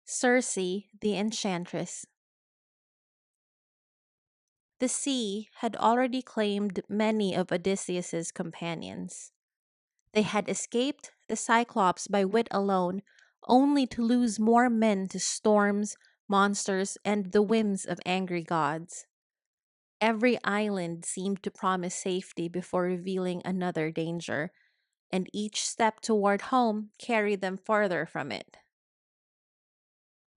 Circe, the Enchantress. The sea had already claimed many of Odysseus's companions. They had escaped the Cyclops by wit alone, only to lose more men to storms, monsters, and the whims of angry gods. Every island seemed to promise safety before revealing another danger, and each step toward home carried them farther from it.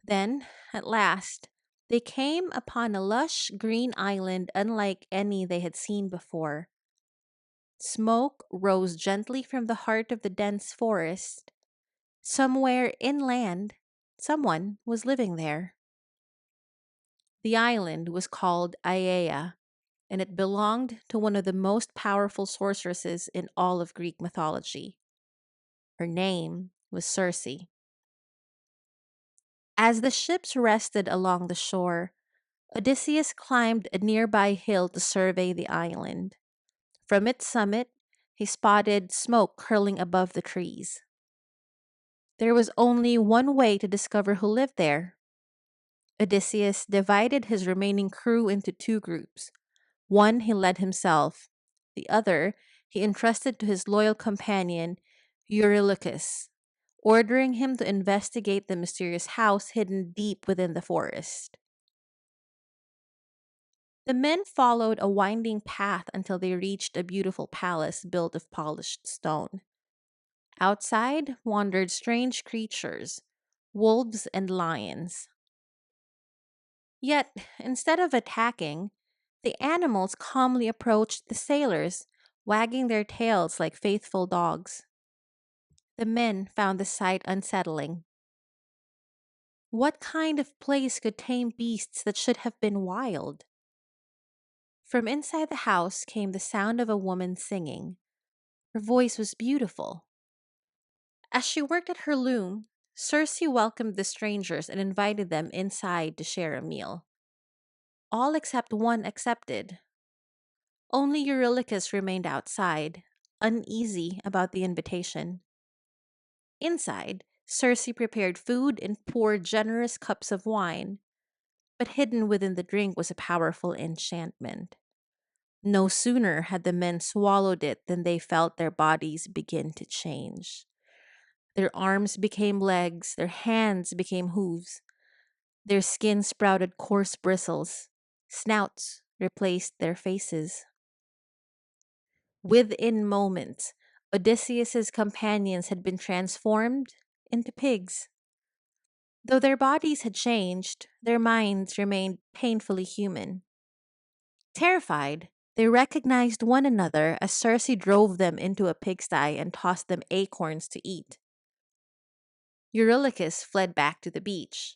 Then, at last, they came upon a lush green island unlike any they had seen before. Smoke rose gently from the heart of the dense forest. Somewhere inland, someone was living there. The island was called Aeaea, and it belonged to one of the most powerful sorceresses in all of Greek mythology. Her name was Circe. As the ships rested along the shore, Odysseus climbed a nearby hill to survey the island. From its summit, he spotted smoke curling above the trees. There was only one way to discover who lived there. Odysseus divided his remaining crew into two groups. One he led himself, the other he entrusted to his loyal companion, Eurylochus, ordering him to investigate the mysterious house hidden deep within the forest. The men followed a winding path until they reached a beautiful palace built of polished stone. Outside wandered strange creatures, wolves and lions. Yet, instead of attacking, the animals calmly approached the sailors, wagging their tails like faithful dogs. The men found the sight unsettling. What kind of place could tame beasts that should have been wild? From inside the house came the sound of a woman singing. Her voice was beautiful. As she worked at her loom, Circe welcomed the strangers and invited them inside to share a meal. All except one accepted. Only Eurylochus remained outside, uneasy about the invitation. Inside, Circe prepared food and poured generous cups of wine, but hidden within the drink was a powerful enchantment. No sooner had the men swallowed it than they felt their bodies begin to change. Their arms became legs, their hands became hooves, their skin sprouted coarse bristles, snouts replaced their faces. Within moments, Odysseus's companions had been transformed into pigs. Though their bodies had changed, their minds remained painfully human. Terrified, they recognized one another as Circe drove them into a pigsty and tossed them acorns to eat. Eurylochus fled back to the beach.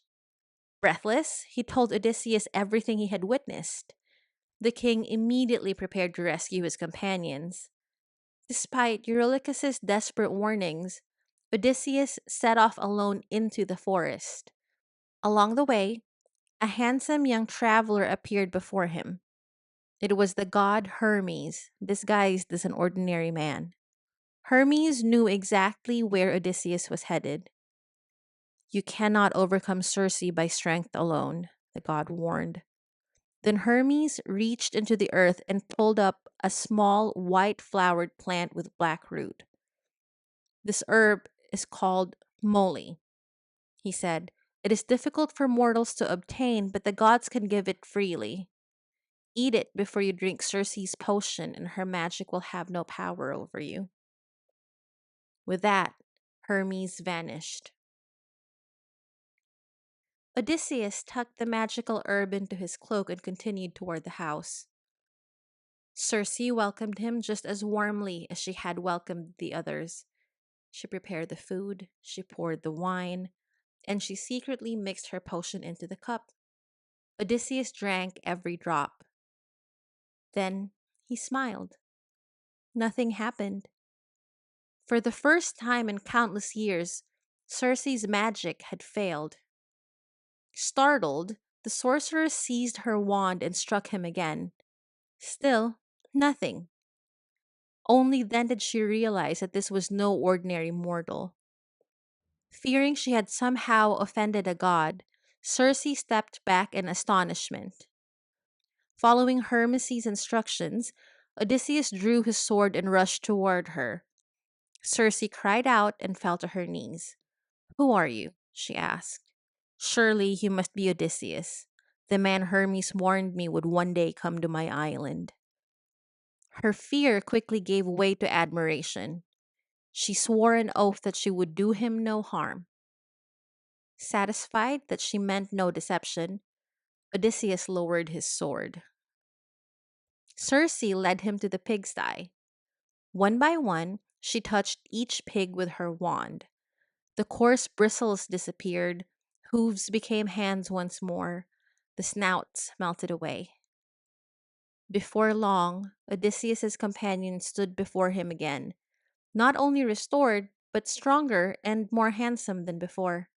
Breathless, he told Odysseus everything he had witnessed. The king immediately prepared to rescue his companions. Despite Eurylochus's desperate warnings, Odysseus set off alone into the forest. Along the way, a handsome young traveler appeared before him. It was the god Hermes, disguised as an ordinary man. Hermes knew exactly where Odysseus was headed. You cannot overcome Circe by strength alone, the god warned. Then Hermes reached into the earth and pulled up a small white flowered plant with black root. This herb is called moly, he said. It is difficult for mortals to obtain, but the gods can give it freely. Eat it before you drink Circe's potion, and her magic will have no power over you. With that, Hermes vanished. Odysseus tucked the magical herb into his cloak and continued toward the house. Circe welcomed him just as warmly as she had welcomed the others. She prepared the food, she poured the wine, and she secretly mixed her potion into the cup. Odysseus drank every drop. Then he smiled. Nothing happened. For the first time in countless years, Circe's magic had failed. Startled, the sorceress seized her wand and struck him again. Still, nothing. Only then did she realize that this was no ordinary mortal. Fearing she had somehow offended a god, Circe stepped back in astonishment. Following Hermes' instructions, Odysseus drew his sword and rushed toward her. Circe cried out and fell to her knees. "Who are you?" she asked. "Surely you must be Odysseus, the man Hermes warned me would one day come to my island." Her fear quickly gave way to admiration. She swore an oath that she would do him no harm. Satisfied that she meant no deception, Odysseus lowered his sword. Circe led him to the pigsty. One by one, she touched each pig with her wand. The coarse bristles disappeared, hooves became hands once more, the snouts melted away. Before long, Odysseus's companions stood before him again, not only restored, but stronger and more handsome than before.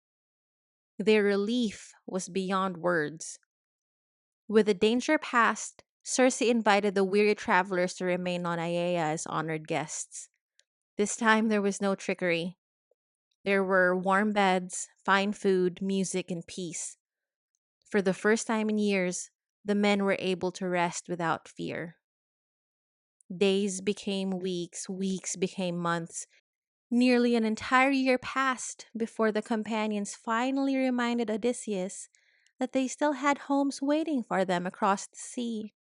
Their relief was beyond words. With the danger past, Circe invited the weary travelers to remain on Aeaea as honored guests. This time there was no trickery. There were warm beds, fine food, music, and peace. For the first time in years, the men were able to rest without fear. Days became weeks, weeks became months. Nearly an entire year passed before the companions finally reminded Odysseus that they still had homes waiting for them across the sea.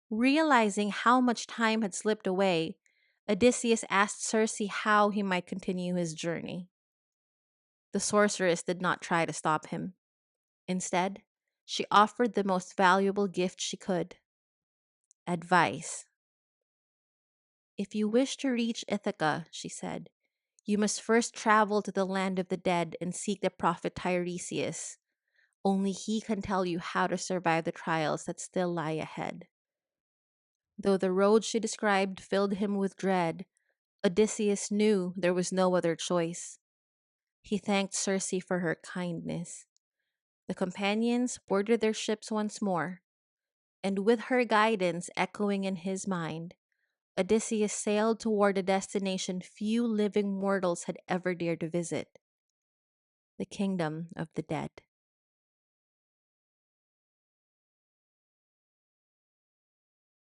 Realizing how much time had slipped away, Odysseus asked Circe how he might continue his journey. The sorceress did not try to stop him. Instead, she offered the most valuable gift she could: advice. "If you wish to reach Ithaca," she said, "you must first travel to the land of the dead and seek the prophet Tiresias. Only he can tell you how to survive the trials that still lie ahead." Though the road she described filled him with dread, Odysseus knew there was no other choice. He thanked Circe for her kindness. The companions boarded their ships once more, and with her guidance echoing in his mind, Odysseus sailed toward a destination few living mortals had ever dared to visit: the kingdom of the dead.